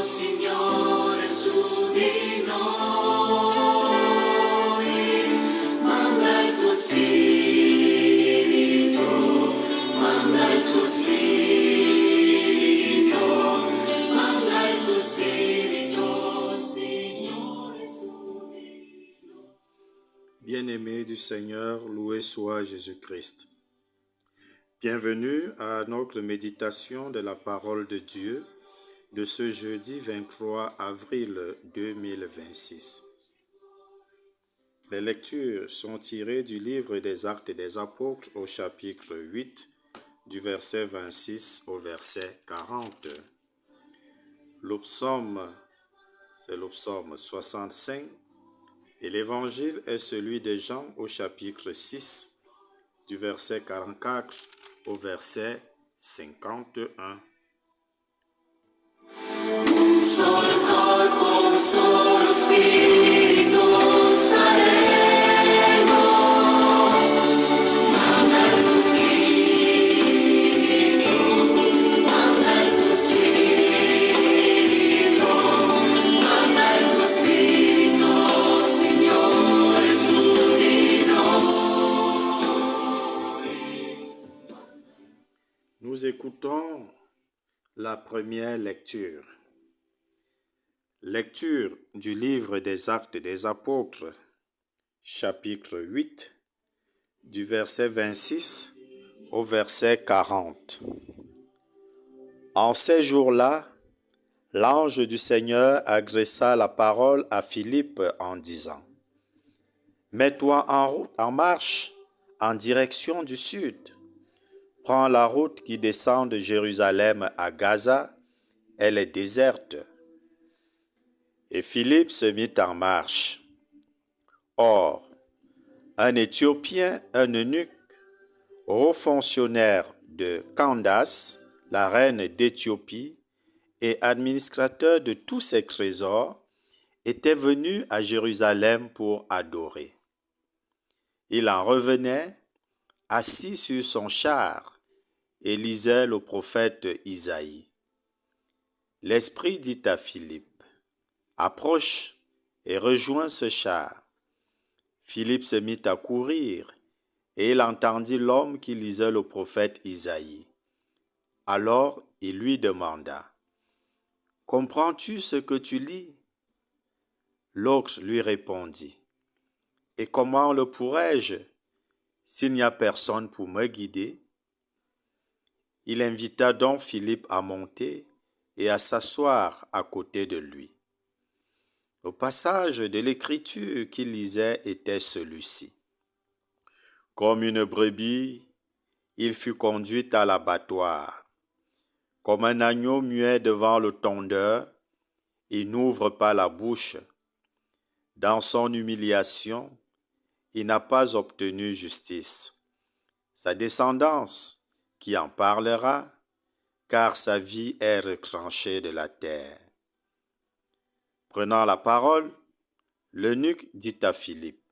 Signore, su di noi, manda il tuo spirito, manda il tuo spirito, manda il tuo spirito, Signore, su di noi. Bien-aimés du Seigneur, loué soit Jésus-Christ. Bienvenue à notre méditation de la parole de Dieu de ce jeudi 23 avril 2026. Les lectures sont tirées du livre des Actes des Apôtres au chapitre 8, du verset 26 au verset 40. Le psaume, c'est le psaume 65, et l'évangile est celui de Jean au chapitre 6, du verset 44 au verset 51. Un solo corpo, un solo spirito saremo. Manda il tuo spirito, manda il tuo spirito, manda il tuo spirito, Signore, su di noi. Nous écoutons la première lecture. Lecture du livre des Actes des Apôtres, chapitre 8, du verset 26 au verset 40. En ces jours-là, l'ange du Seigneur adressa la parole à Philippe en disant : « Mets-toi en route, en marche, en direction du sud. Prends la route qui descend de Jérusalem à Gaza, elle est déserte. » Et Philippe se mit en marche. Or, un Éthiopien, un eunuque, haut fonctionnaire de Candace, la reine d'Éthiopie, et administrateur de tous ses trésors, était venu à Jérusalem pour adorer. Il en revenait, assis sur son char, et lisait le prophète Isaïe. L'Esprit dit à Philippe : approche et rejoins ce char. Philippe se mit à courir, et il entendit l'homme qui lisait le prophète Isaïe. Alors il lui demanda : comprends-tu ce que tu lis ? L'autre lui répondit : et comment le pourrais-je s'il n'y a personne pour me guider ? Il invita donc Philippe à monter et à s'asseoir à côté de lui. Le passage de l'Écriture qu'il lisait était celui-ci. Comme une brebis, il fut conduit à l'abattoir. Comme un agneau muet devant le tondeur, il n'ouvre pas la bouche. Dans son humiliation, il n'a pas obtenu justice. Sa descendance, qui en parlera, car sa vie est retranchée de la terre. Prenant la parole, l'eunuque dit à Philippe :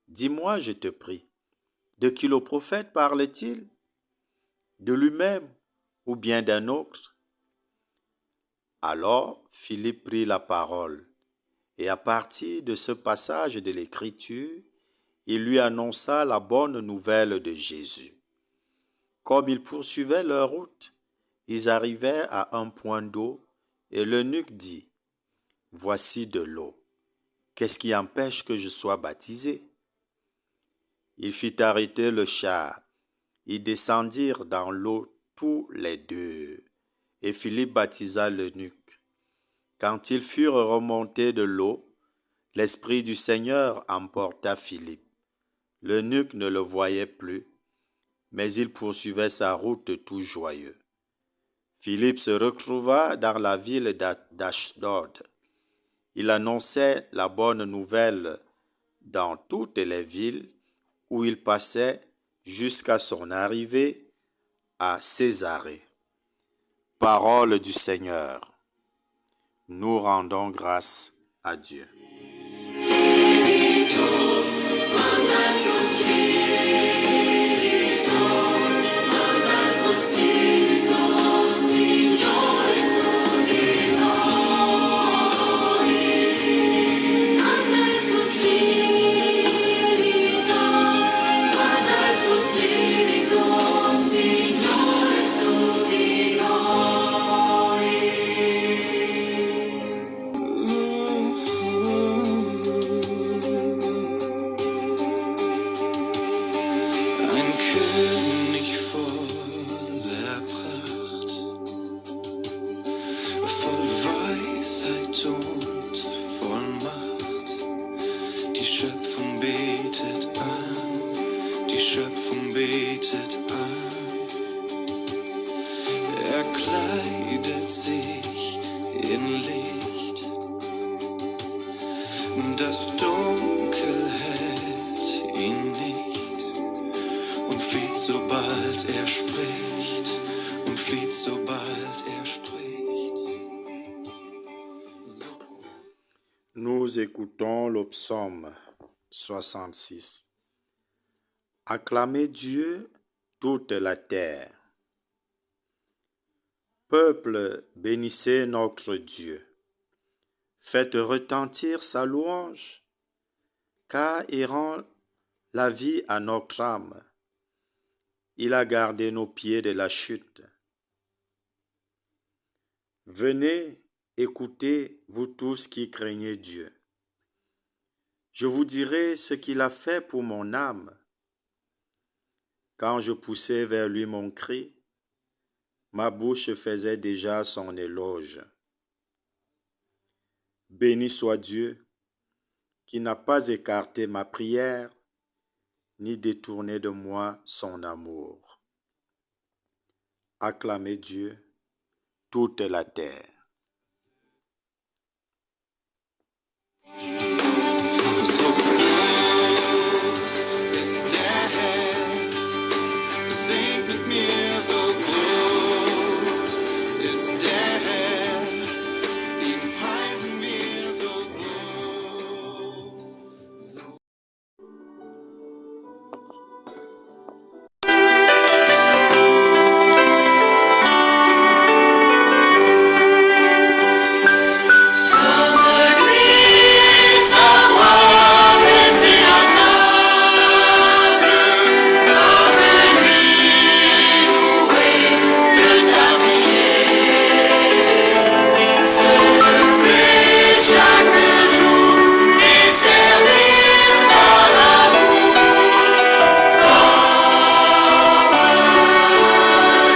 dis-moi, je te prie, de qui le prophète parle-t-il ? De lui-même ou bien d'un autre ? Alors Philippe prit la parole, et à partir de ce passage de l'Écriture, il lui annonça la bonne nouvelle de Jésus. Comme ils poursuivaient leur route, ils arrivèrent à un point d'eau, et l'eunuque dit : voici de l'eau. Qu'est-ce qui empêche que je sois baptisé ? Il fit arrêter le char. Ils descendirent dans l'eau tous les deux, et Philippe baptisa l'eunuque. Quand ils furent remontés de l'eau, l'Esprit du Seigneur emporta Philippe. L'eunuque ne le voyait plus, mais il poursuivait sa route tout joyeux. Philippe se retrouva dans la ville d'Ashdod. Il annonçait la bonne nouvelle dans toutes les villes où il passait jusqu'à son arrivée à Césarée. Parole du Seigneur. Nous rendons grâce à Dieu. Das Dunkel hält ihn nicht und flieht, sobald er spricht, und flieht, sobald er spricht. Nous écoutons le psaume 66. Acclamez Dieu, toute la terre. Peuple, bénissez notre Dieu. Faites retentir sa louange, car il rend la vie à notre âme. Il a gardé nos pieds de la chute. Venez, écoutez, vous tous qui craignez Dieu. Je vous dirai ce qu'il a fait pour mon âme. Quand je poussais vers lui mon cri, ma bouche faisait déjà son éloge. Béni soit Dieu, qui n'a pas écarté ma prière, ni détourné de moi son amour. Acclamez Dieu, toute la terre. So groß ist der Herr, singt mit mir, so groß ist der Herr, ihn preisen wir so groß. Savoir rester à table, comme lui louer, le tablier, se lever chaque jour et servir par l'amour, comme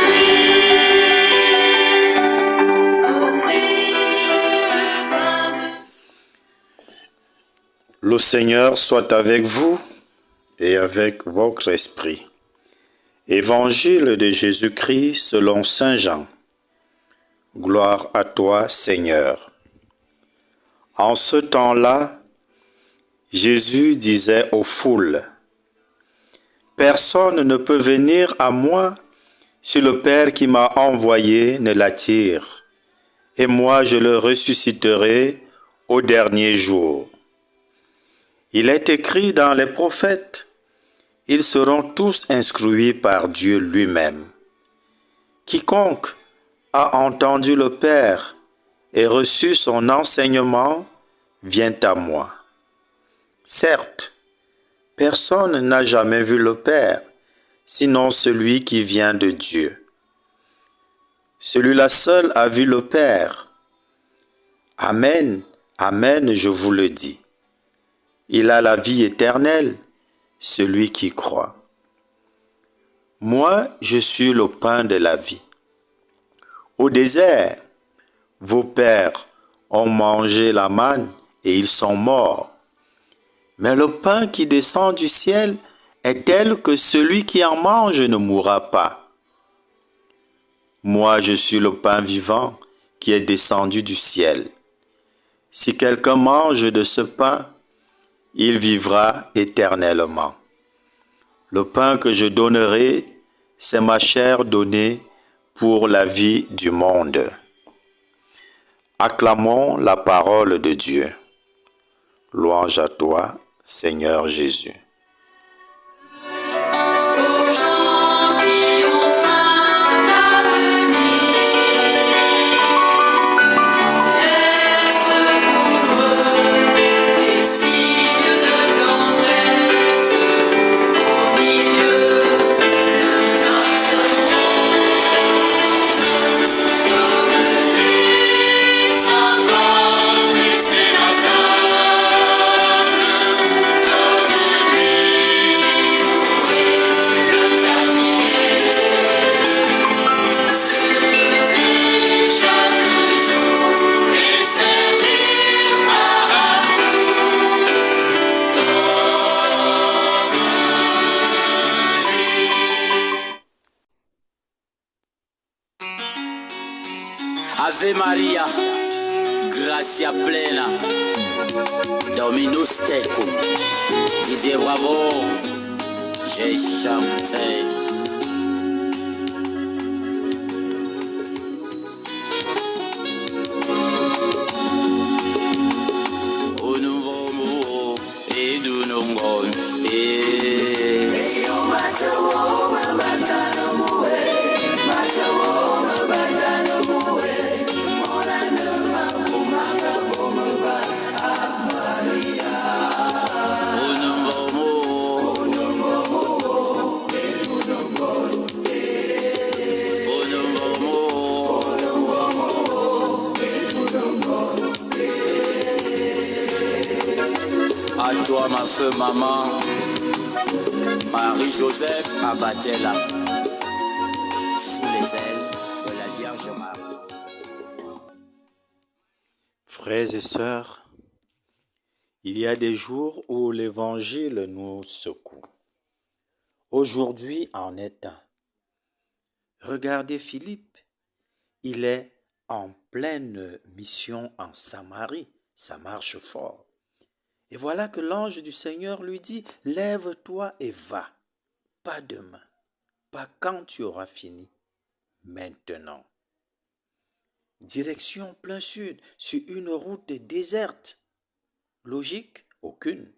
lui, offrir le pain de Le Seigneur soit avec vous et avec votre esprit. Évangile de Jésus-Christ selon Saint Jean. Gloire à toi, Seigneur. En ce temps-là, Jésus disait aux foules, « Personne ne peut venir à moi si le Père qui m'a envoyé ne l'attire, et moi je le ressusciterai au dernier jour. » Il est écrit dans les prophètes, ils seront tous instruits par Dieu lui-même. Quiconque a entendu le Père et reçu son enseignement vient à moi. Certes, personne n'a jamais vu le Père, sinon celui qui vient de Dieu. Celui-là seul a vu le Père. Amen, amen, je vous le dis. Il a la vie éternelle, celui qui croit. Moi, je suis le pain de la vie. Au désert, vos pères ont mangé la manne et ils sont morts. Mais le pain qui descend du ciel est tel que celui qui en mange ne mourra pas. Moi, je suis le pain vivant qui est descendu du ciel. Si quelqu'un mange de ce pain, il vivra éternellement. Le pain que je donnerai, c'est ma chair donnée pour la vie du monde. Acclamons la parole de Dieu. Louange à toi, Seigneur Jésus. Ave Maria, gracia plena, Dominus tecum. Didier Bravo, j'ai chanté. Au nouveau mot et du nongon et au nouveau mot, au nouveau mot. À toi ma feu maman, Marie-Joseph Abatella, sous les ailes de la Vierge Marie. Frères et sœurs, il y a des jours où l'Évangile nous secoue. Aujourd'hui en est un. Regardez Philippe, il est en pleine mission en Samarie, ça marche fort. Et voilà que l'ange du Seigneur lui dit, « Lève-toi et va, pas demain, pas quand tu auras fini, maintenant. » Direction plein sud, sur une route déserte. Logique, aucune.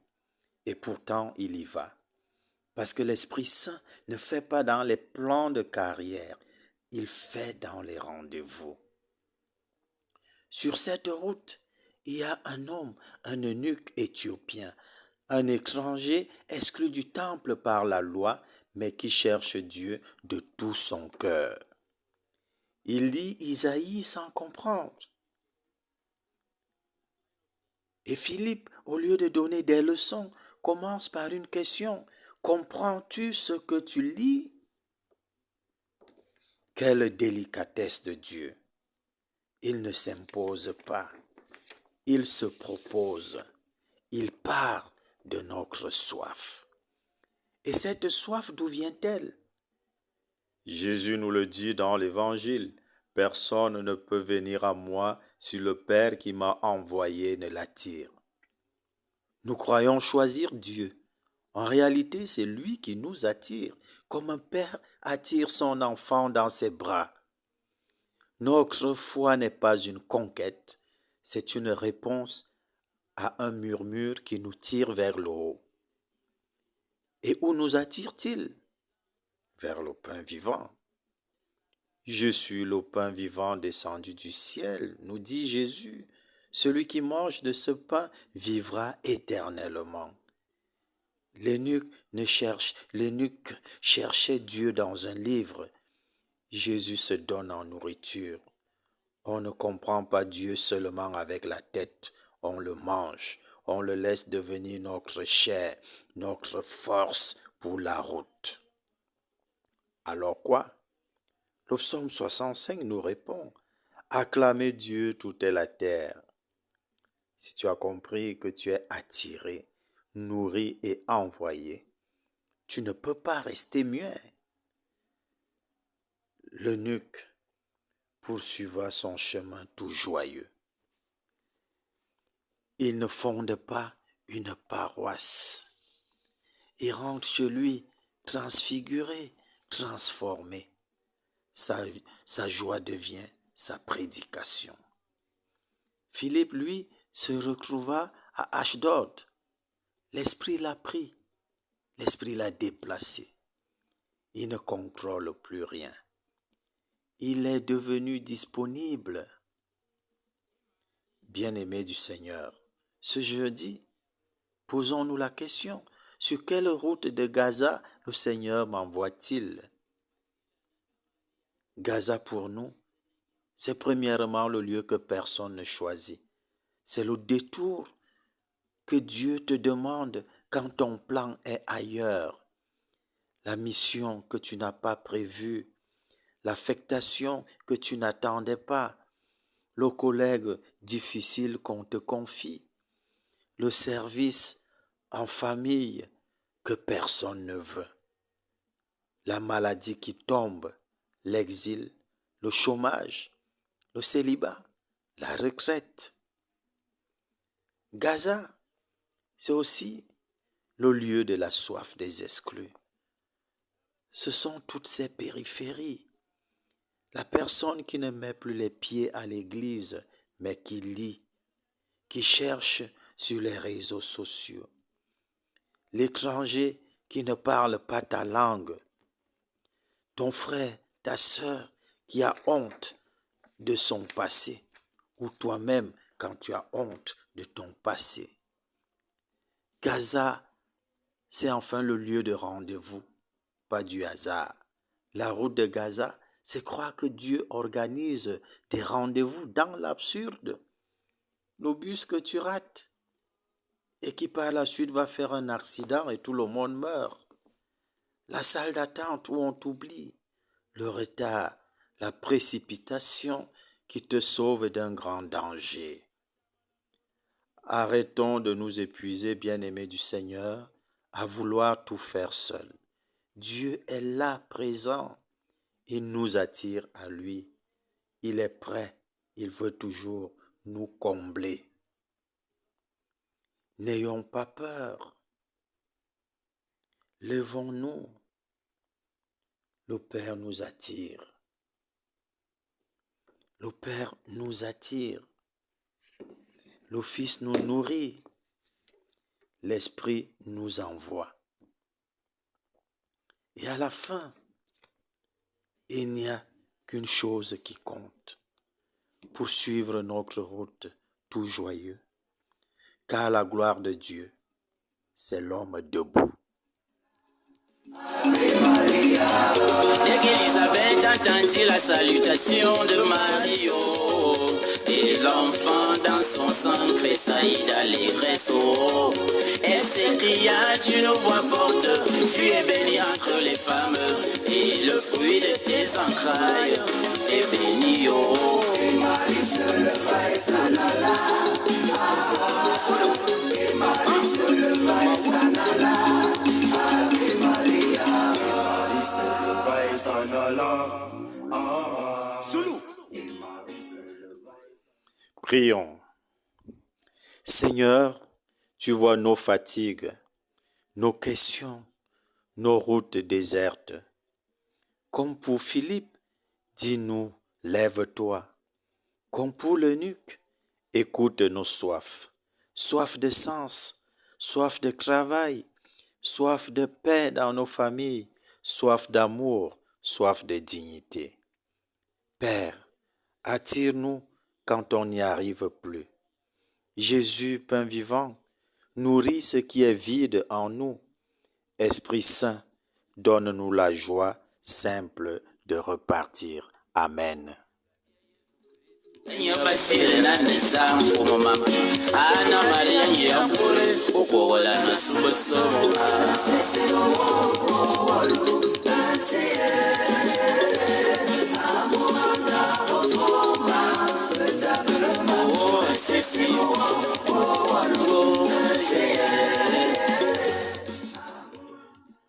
Et pourtant, il y va. Parce que l'Esprit Saint ne fait pas dans les plans de carrière, il fait dans les rendez-vous. Sur cette route, il y a un homme, un eunuque éthiopien, un étranger exclu du temple par la loi, mais qui cherche Dieu de tout son cœur. Il lit Isaïe sans comprendre. Et Philippe, au lieu de donner des leçons, commence par une question. Comprends-tu ce que tu lis? Quelle délicatesse de Dieu! Il ne s'impose pas, il se propose, il part de notre soif. Et cette soif, d'où vient-elle? Jésus nous le dit dans l'Évangile, « Personne ne peut venir à moi si le Père qui m'a envoyé ne l'attire. » Nous croyons choisir Dieu. En réalité, c'est lui qui nous attire, comme un père attire son enfant dans ses bras. Notre foi n'est pas une conquête, c'est une réponse à un murmure qui nous tire vers le haut. Et où nous attire-t-il? Vers le pain vivant. Je suis le pain vivant descendu du ciel, nous dit Jésus. Celui qui mange de ce pain vivra éternellement. L'eunuque cherchait Dieu dans un livre. Jésus se donne en nourriture. On ne comprend pas Dieu seulement avec la tête, on le mange, on le laisse devenir notre chair, notre force pour la route. Alors quoi? Le psaume 65 nous répond, « Acclamez Dieu toute la terre. » Si tu as compris que tu es attiré, nourri et envoyé, tu ne peux pas rester muet. L'eunuque poursuivra son chemin tout joyeux. Il ne fonde pas une paroisse. Il rentre chez lui transfiguré, transformé. Sa joie devient sa prédication. Philippe, lui, se retrouva à Ashdod. L'esprit l'a pris, l'esprit l'a déplacé. Il ne contrôle plus rien. Il est devenu disponible. Bien-aimés du Seigneur, ce jeudi, posons-nous la question, sur quelle route de Gaza le Seigneur m'envoie-t-il? Gaza pour nous, c'est premièrement le lieu que personne ne choisit. C'est le détour que Dieu te demande quand ton plan est ailleurs. La mission que tu n'as pas prévue, l'affectation que tu n'attendais pas, le collègue difficile qu'on te confie, le service en famille que personne ne veut, la maladie qui tombe, l'exil, le chômage, le célibat, la retraite. Gaza, c'est aussi le lieu de la soif des exclus. Ce sont toutes ces périphéries. La personne qui ne met plus les pieds à l'église, mais qui lit, qui cherche sur les réseaux sociaux. L'étranger qui ne parle pas ta langue. Ton frère, ta sœur qui a honte de son passé. Ou toi-même quand tu as honte de ton passé. Gaza, c'est enfin le lieu de rendez-vous, pas du hasard. La route de Gaza, c'est croire que Dieu organise des rendez-vous dans l'absurde. Le bus que tu rates et qui par la suite va faire un accident et tout le monde meurt. La salle d'attente où on t'oublie. Le retard, la précipitation qui te sauve d'un grand danger. Arrêtons de nous épuiser, bien-aimés du Seigneur, à vouloir tout faire seul. Dieu est là, présent. Il nous attire à lui. Il est prêt. Il veut toujours nous combler. N'ayons pas peur. Levons-nous. Le Père nous attire. Le Père nous attire. Le Fils nous nourrit. L'Esprit nous envoie. Et à la fin, il n'y a qu'une chose qui compte. Poursuivre notre route tout joyeux. Car la gloire de Dieu, c'est l'homme debout. Dès qu'Élisabeth entendit la salutation de Marie, et l'enfant dans son sang tressaillit d'allégresse, elle s'écria d'une voix forte, tu es bénie entre les femmes, et le fruit de tes entrailles est béni, Et Marie se leva et s'en alla. Et Marie se leva et s'en alla. Ave Maria. Marie se leva et s'en alla. Soulou. Prions. Seigneur, tu vois nos fatigues, nos questions, nos routes désertes. Comme pour Philippe, dis-nous, lève-toi. Comme pour l'eunuque, écoute nos soifs. Soif de sens, soif de travail, soif de paix dans nos familles, soif d'amour, soif de dignité. Père, attire-nous quand on n'y arrive plus. Jésus, pain vivant, nourrit ce qui est vide en nous. Esprit Saint, donne-nous la joie simple de repartir. Amen.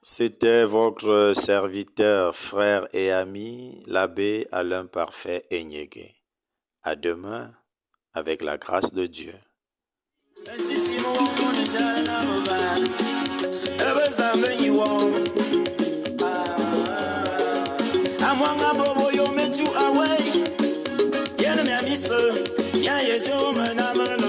C'était votre serviteur, frère et ami, l'abbé Alain Parfait Enyege. À demain, avec la grâce de Dieu. Amwanga bobo yo metu away. Yena me amise, ya ye jo manama.